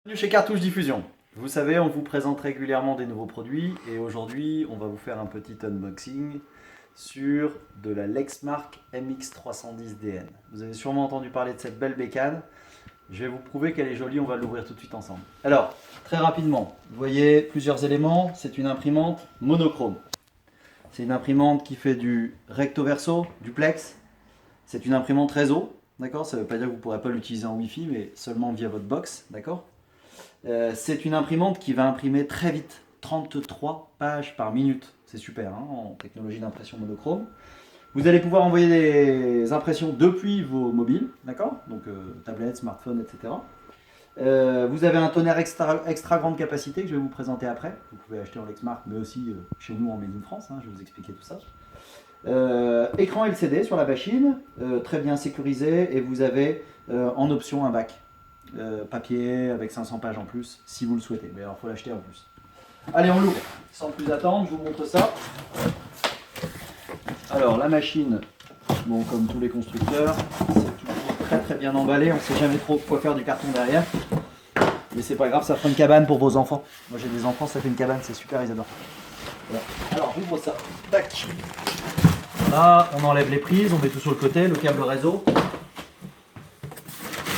Bienvenue chez Cartouche Diffusion. Vous savez, on vous présente régulièrement des nouveaux produits et aujourd'hui, on va vous faire un petit unboxing sur de la Lexmark MX310DN. Vous avez sûrement entendu parler de cette belle bécane. Je vais vous prouver qu'elle est jolie, on va l'ouvrir tout de suite ensemble. Alors, très rapidement, vous voyez plusieurs éléments. C'est une imprimante monochrome. C'est une imprimante qui fait du recto verso, duplex. C'est une imprimante réseau, d'accord? Ça ne veut pas dire que vous ne pourrez pas l'utiliser en Wi-Fi, mais seulement via votre box, d'accord? C'est une imprimante qui va imprimer très vite, 33 pages par minute. C'est super, hein, en technologie d'impression monochrome. Vous allez pouvoir envoyer des impressions depuis vos mobiles, d'accord? Donc tablettes, smartphones, etc. Vous avez un tonnerre extra grande capacité que je vais vous présenter après. Vous pouvez acheter en Lexmark, mais aussi chez nous en Made in France, hein, je vais vous expliquer tout ça. Écran LCD sur la machine, très bien sécurisé, et vous avez en option un bac. Papier avec 500 pages en plus si vous le souhaitez, mais alors il faut l'acheter en plus. Allez, on l'ouvre sans plus attendre, je vous montre ça. Alors la machine, bon, comme tous les constructeurs, c'est toujours très bien emballé, on ne sait jamais trop quoi faire du carton derrière, mais c'est pas grave, ça fera une cabane pour vos enfants. Moi j'ai des enfants, ça fait une cabane, c'est super, ils adorent. Voilà. Alors j'ouvre ça, tac. Là on enlève les prises, on met tout sur le côté, le câble réseau,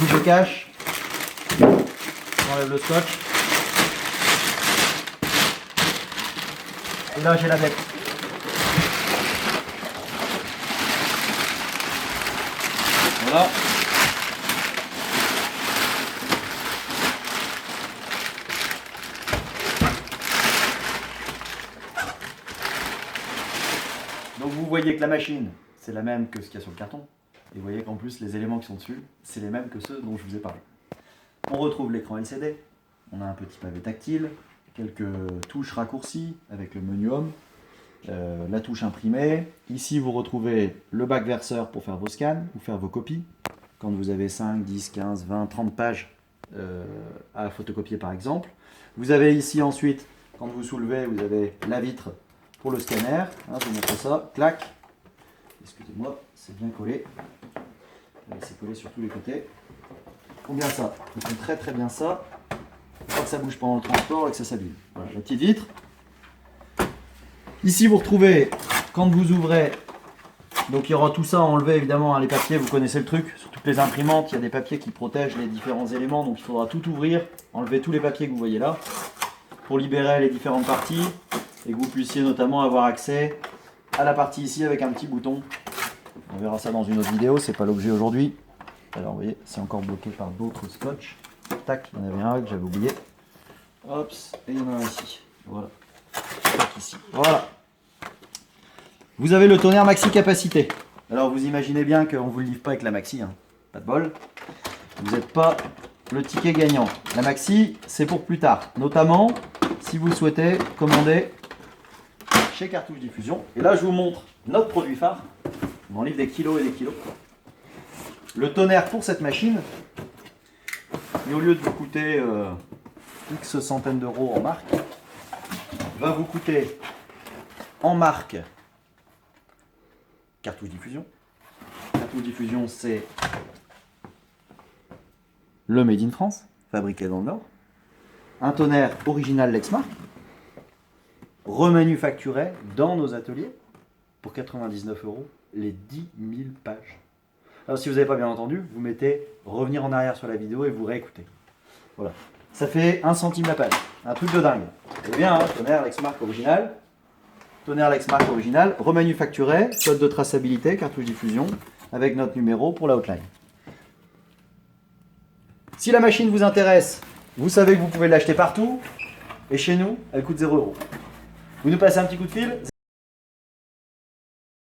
double cache. J'enlève le scotch. Et là j'ai la bec. Voilà. Donc vous voyez que la machine, c'est la même que ce qu'il y a sur le carton. Et vous voyez qu'en plus les éléments qui sont dessus, c'est les mêmes que ceux dont je vous ai parlé. On retrouve l'écran LCD, on a un petit pavé tactile, quelques touches raccourcies avec le menu Home, la touche imprimée. Ici vous retrouvez le bac verseur pour faire vos scans ou faire vos copies. Quand vous avez 5, 10, 15, 20, 30 pages à photocopier par exemple. Vous avez ici ensuite, quand vous soulevez, vous avez la vitre pour le scanner. Hein, je vous montre ça, clac. Excusez-moi, c'est bien collé. C'est collé sur tous les côtés. Combien ça? Ils font très bien ça. Pas que ça bouge pendant le transport et que ça s'abîme. Voilà, la petite vitre. Ici vous retrouvez, quand vous ouvrez, donc il y aura tout ça à enlever évidemment, hein, les papiers, vous connaissez le truc. Sur toutes les imprimantes, il y a des papiers qui protègent les différents éléments, donc il faudra tout ouvrir, enlever tous les papiers que vous voyez là, pour libérer les différentes parties, et que vous puissiez notamment avoir accès à la partie ici avec un petit bouton. On verra ça dans une autre vidéo, c'est pas l'objet aujourd'hui. Alors vous voyez, c'est encore bloqué par d'autres scotch. Tac, il y en avait un que j'avais oublié. Hop, et il y en a un ici. Voilà. Tac, ici. Voilà. Vous avez le tonnerre maxi capacité. Alors vous imaginez bien qu'on ne vous le livre pas avec la maxi, hein. Pas de bol. Vous n'êtes pas le ticket gagnant. La maxi, c'est pour plus tard. Notamment, si vous souhaitez commander chez Cartouche Diffusion. Et là, je vous montre notre produit phare. On en livre des kilos et des kilos. Le tonnerre pour cette machine, et au lieu de vous coûter X centaines d'euros en marque, va vous coûter en marque Cartouche Diffusion. Cartouche Diffusion, c'est le Made in France, fabriqué dans le Nord. Un tonnerre original Lexmark, remanufacturé dans nos ateliers pour 99 euros les 10 000 pages. Alors si vous n'avez pas bien entendu, vous mettez revenir en arrière sur la vidéo et vous réécoutez. Voilà. Ça fait 1 centime la page. Un truc de dingue. C'est bien, hein, tonnerre Lexmark original. Tonnerre Lexmark original, remanufacturé, code de traçabilité, cartouche diffusion, avec notre numéro pour la hotline. Si la machine vous intéresse, vous savez que vous pouvez l'acheter partout. Et chez nous, elle coûte 0 euros. Vous nous passez un petit coup de fil.